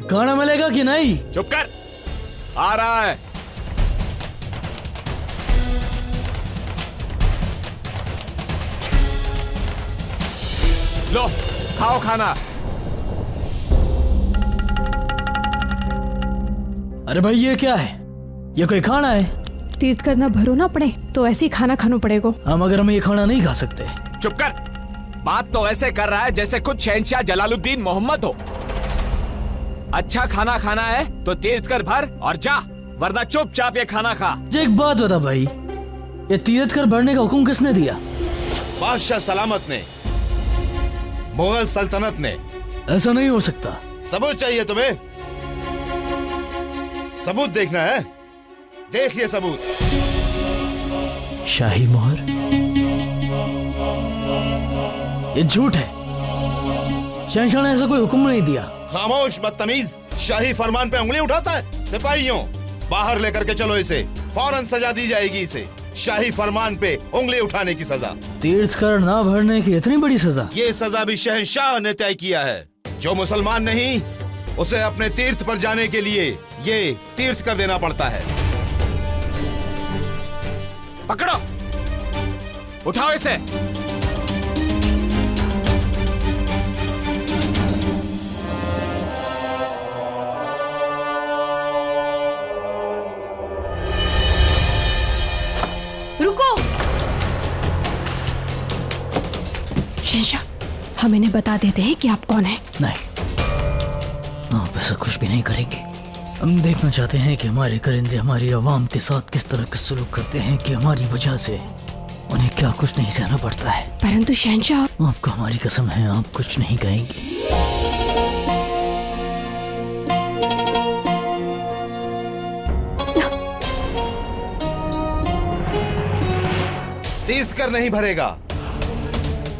खाना मिलेगा कि नहीं? चुप कर, आ रहा है। लो खाओ खाना। अरे भाई ये क्या है? ये कोई खाना है? तीर्थ करना भरो ना पड़े तो ऐसे ही खाना खाना पड़ेगा। हम ये खाना नहीं खा सकते। चुप कर, बात तो ऐसे कर रहा है जैसे खुद शहंशाह जलालुद्दीन मोहम्मद हो। अच्छा खाना खाना है तो तीर्थ कर भर और जा, वरना चुपचाप ये खाना खा। एक बात बता भाई, ये तीर्थ कर भरने का हुक्म किसने दिया? बादशाह सलामत ने, मुगल सल्तनत ने। ऐसा नहीं हो सकता। सबूत चाहिए तुम्हें? सबूत देखना है? देख ये सबूत। शाही मोहर, ये झूठ है। शहंशाह ने ऐसा कोई हुक्म नहीं दिया। खामोश बदतमीज, शाही फरमान पे उंगली उठाता है। सिपाहियों, बाहर लेकर के चलो इसे, फौरन सजा दी जाएगी इसे। शाही फरमान पे उंगली उठाने की सजा। तीर्थ कर ना भरने की इतनी बड़ी सजा? ये सजा भी शहंशाह ने तय किया है। जो मुसलमान नहीं, उसे अपने तीर्थ पर जाने के लिए ये तीर्थ कर देना पड़ता है। पकड़ो, उठाओ इसे। रुको शहंशाह, हम इन्हें बता देते हैं कि आप कौन हैं। नहीं, आप ऐसा कुछ भी नहीं करेंगे। हम देखना चाहते हैं कि हमारे करिंदे हमारी आवाम के साथ किस तरह का सलूक करते हैं कि हमारी वजह से उन्हें क्या कुछ नहीं सहना पड़ता है। परंतु शहंशाह, आपको हमारी कसम है, आप कुछ नहीं कहेंगे। तीर्थ कर नहीं भरेगा,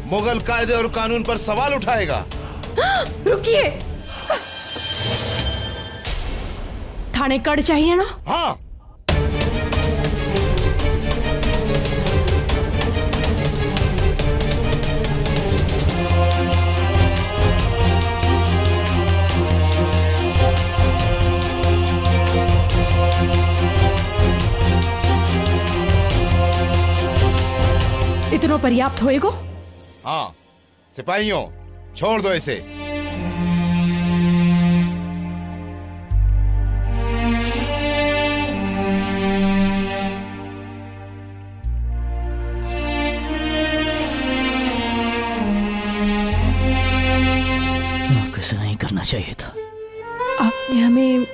मुगल कायदे और कानून पर सवाल उठाएगा। रुकिए, थाने कड़ चाहिए ना? हाँ। इतना पर्याप्त होएगा? हाँ, सिपाहियों छोड़ दो इसे। ऐसा नहीं करना चाहिए था। आपने हमें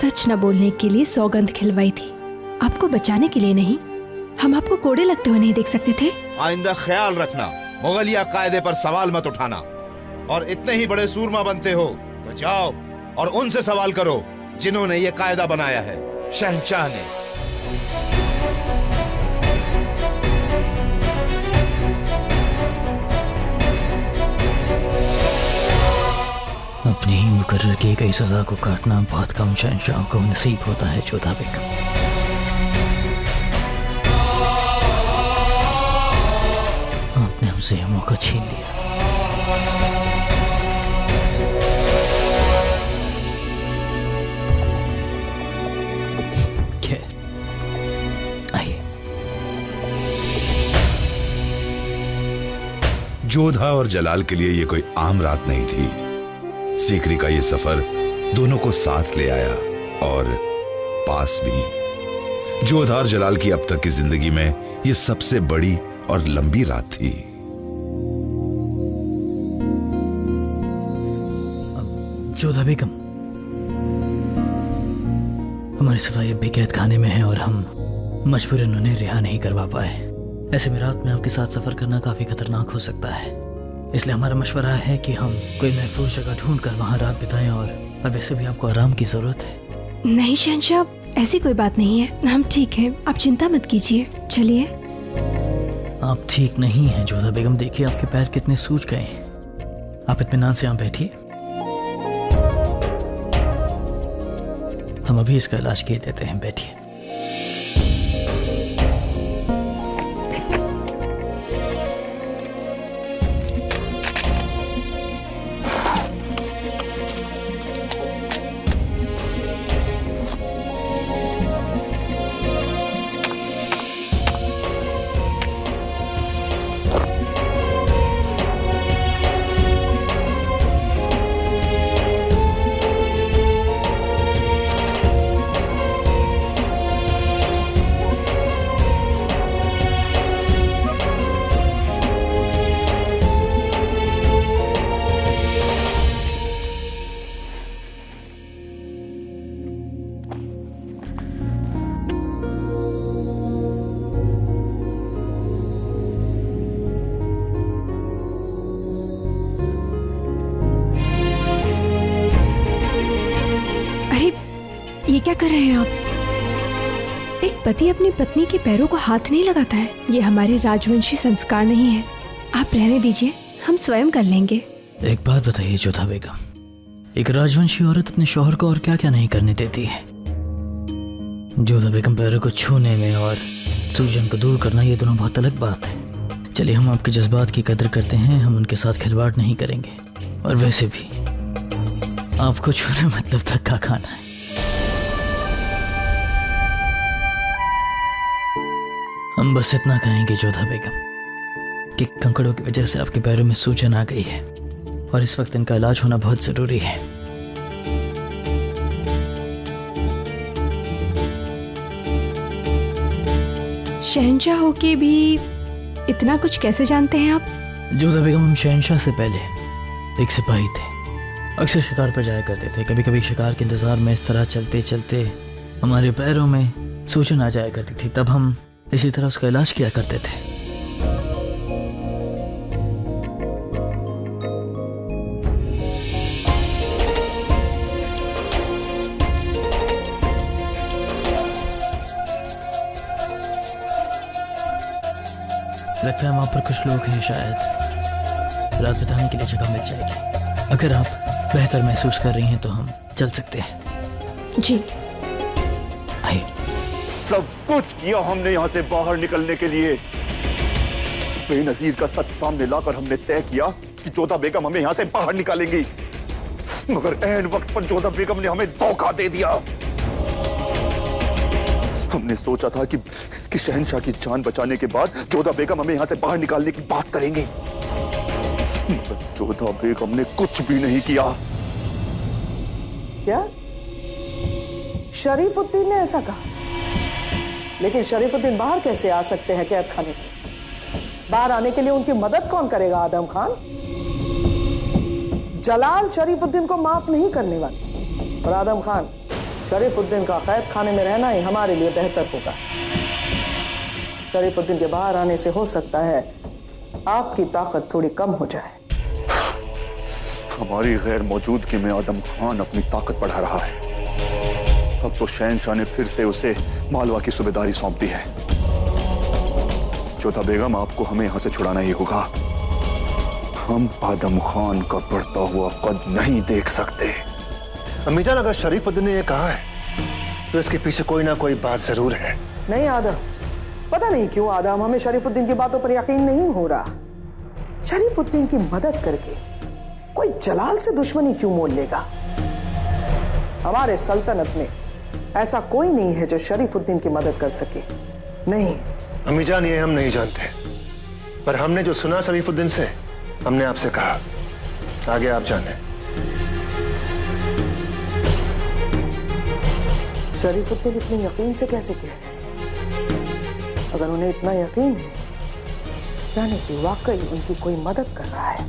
सच न बोलने के लिए सौगंध खिलवाई थी, आपको बचाने के लिए नहीं। हम आपको कोड़े लगते हुए नहीं देख सकते थे। आइंदा ख्याल रखना, मुगलिया कायदे पर सवाल मत उठाना। और इतने ही बड़े सूरमा बनते हो तो जाओ और उनसे सवाल करो जिन्होंने ये कायदा बनाया है, शहंशाह ने। अपनी ही मुकर्रर की गई सजा को काटना बहुत कम शहंशाह को नसीब होता है जोधा बेगम। आपने हमसे यह मौका छीन लिया। खैर, आइए। जोधा और जलाल के लिए ये कोई आम रात नहीं थी। सीकरी का ये सफर दोनों को साथ ले आया और पास भी। जोधा और जलाल की अब तक की जिंदगी में ये सबसे बड़ी और लंबी रात थी। जोधा बेगम, हमारे सिपाही अब भी कैद खाने में हैं और हम मजबूरन उन्हें रिहा नहीं करवा पाए। ऐसे में रात में आपके साथ सफर करना काफी खतरनाक हो सकता है, इसलिए हमारा मशवरा है कि हम कोई महफूज जगह ढूंढकर वहाँ रात बिताएं। और अब वैसे भी आपको आराम की जरूरत है। नहीं शहंशाह, ऐसी कोई बात नहीं है, हम ठीक हैं, आप चिंता मत कीजिए। चलिए। आप ठीक नहीं हैं जोधा बेगम, देखिए आपके पैर कितने सूज गए हैं। आप इत्मीनान से यहाँ बैठिए, हम अभी इसका इलाज किए देते हैं। बैठिए। ये क्या कर रहे हैं आप? एक पति अपनी पत्नी के पैरों को हाथ नहीं लगाता है। ये हमारे राजवंशी संस्कार नहीं है। आप रहने दीजिए, हम स्वयं कर लेंगे। एक बात बताइए जोधा बेगम, एक राजवंशी औरत अपने शौहर को और क्या क्या नहीं करने देती है। जोधा बेगम, पैरों को छूने में और सूजन को दूर करना, ये दोनों बहुत अलग बात है। चलिए, हम आपके जज्बात की कदर करते हैं, हम उनके साथ खिलवाड़ नहीं करेंगे। और वैसे भी आपको छूने मतलब धक्का खाना है। हम बस इतना कहेंगे जोधा बेगम कि कंकड़ों की वजह से आपके पैरों में सूजन आ गई है और इस वक्त इनका इलाज होना बहुत जरूरी है। शहंशाह होके भी इतना कुछ कैसे जानते हैं आप? जोधा बेगम, हम शहंशाह से पहले एक सिपाही थे। अक्सर शिकार पर जाया करते थे। कभी कभी शिकार के इंतजार में इस तरह चलते चलते हमारे पैरों में सूजन आ जाया करती थी, तब हम इसी तरह उसका इलाज किया करते थे। लगता है वहां पर कुछ लोग हैं, शायद रात बिताने के लिए जगह मिल जाएगी। अगर आप बेहतर महसूस कर रही हैं तो हम चल सकते हैं। जी। आइए। सब कुछ किया हमने यहाँ से बाहर निकलने के लिए। बेनजीर का सच सामने लाकर हमने तय किया कि जोधा बेगम हमें यहाँ से बाहर निकालेंगी, मगर ऐन वक्त पर जोधा बेगम ने हमें धोखा दे दिया। हमने सोचा था कि शहंशाह की जान बचाने के बाद जोधा बेगम हमें यहाँ से बाहर निकालने की बात करेंगे, मगर जोधा बेगम ने कुछ भी नहीं किया। क्या शरीफुद्दीन ने ऐसा कहा? लेकिन शरीफुद्दीन बाहर कैसे आ सकते हैं कैद खाने से? बाहर आने के लिए उनकी मदद कौन करेगा? आदम खान। जलाल शरीफुद्दीन को माफ नहीं करने वाले, और आदम खान, शरीफुद्दीन का कैद खाने में रहना ही हमारे लिए बेहतर होगा। शरीफुद्दीन के बाहर आने से हो सकता है आपकी ताकत थोड़ी कम हो जाए। हमारी गैर मौजूदगी में आदम खान अपनी ताकत बढ़ा रहा है। अब तो शहंशाह ने फिर से उसे मालवा की सूबेदारी सौंप दी है। जोधा बेगम, आपको हमें यहां से छुड़ाना ही होगा। हम आदम खान का बढ़ता हुआ कद नहीं देख सकते। अम्मीजान, अगर शरीफुद्दीन ने यह कहा है तो इसके पीछे कोई ना कोई बात जरूर है। नहीं आदम, पता नहीं क्यों आदम, हमें शरीफुद्दीन की बातों पर यकीन नहीं हो रहा। शरीफुद्दीन की मदद करके कोई जलाल से दुश्मनी क्यों मोल लेगा? हमारे सल्तनत में ऐसा कोई नहीं है जो शरीफुद्दीन की मदद कर सके। नहीं अम्मीजान, ये हम नहीं जानते, पर हमने जो सुना शरीफुद्दीन से, हमने आपसे कहा। आगे आप जाने। शरीफुद्दीन इतने यकीन से कैसे कह रहे हैं? अगर उन्हें इतना यकीन है यानी कि वाकई उनकी कोई मदद कर रहा है,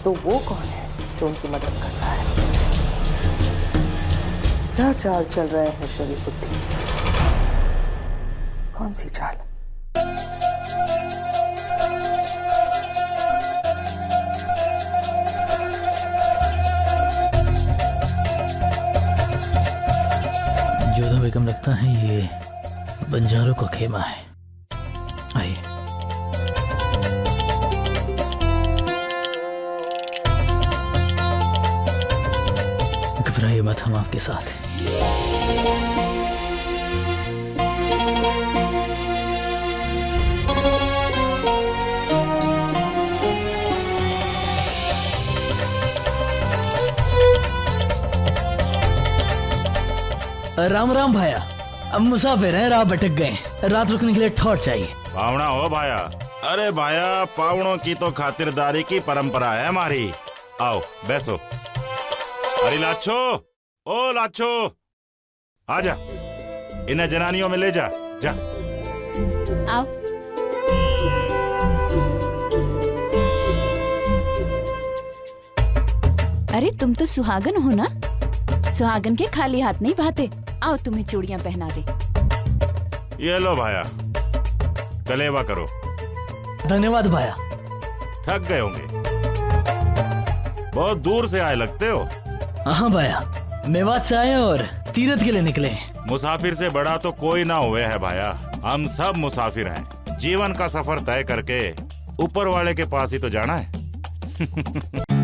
तो वो कौन है जो उनकी मदद कर रहा है? क्या चाल चल रहे हैं शरीफुद्दीन? कौन सी चाल? जोधा बेगम, लगता है ये बंजारों का खेमा है। आइए। घबराइए मत, हम आपके साथ हैं। राम राम भाया, अब मुसाफिर हैं, राह भटक गए, रात रुकने के लिए ठौर चाहिए। पावना हो भाया। अरे भाया, पावनों की तो खातिरदारी की परंपरा है हमारी। आओ बैसो। अरे लाछो, ओ लाछो, आजा, इन्हें जनानियों में ले जा। जा आओ। अरे तुम तो सुहागन हो ना? सुहागन के खाली हाथ नहीं भाते। आओ, तुम्हें चूड़ियां पहना दे। ये लो भाया, कलेवा करो। धन्यवाद भाया। थक गए होंगे, बहुत दूर से आए लगते हो। हाँ भाया, मेवात से आए और तीरथ के लिए निकले। मुसाफिर से बड़ा तो कोई ना हुए है भाया, हम सब मुसाफिर हैं। जीवन का सफर तय करके ऊपर वाले के पास ही तो जाना है।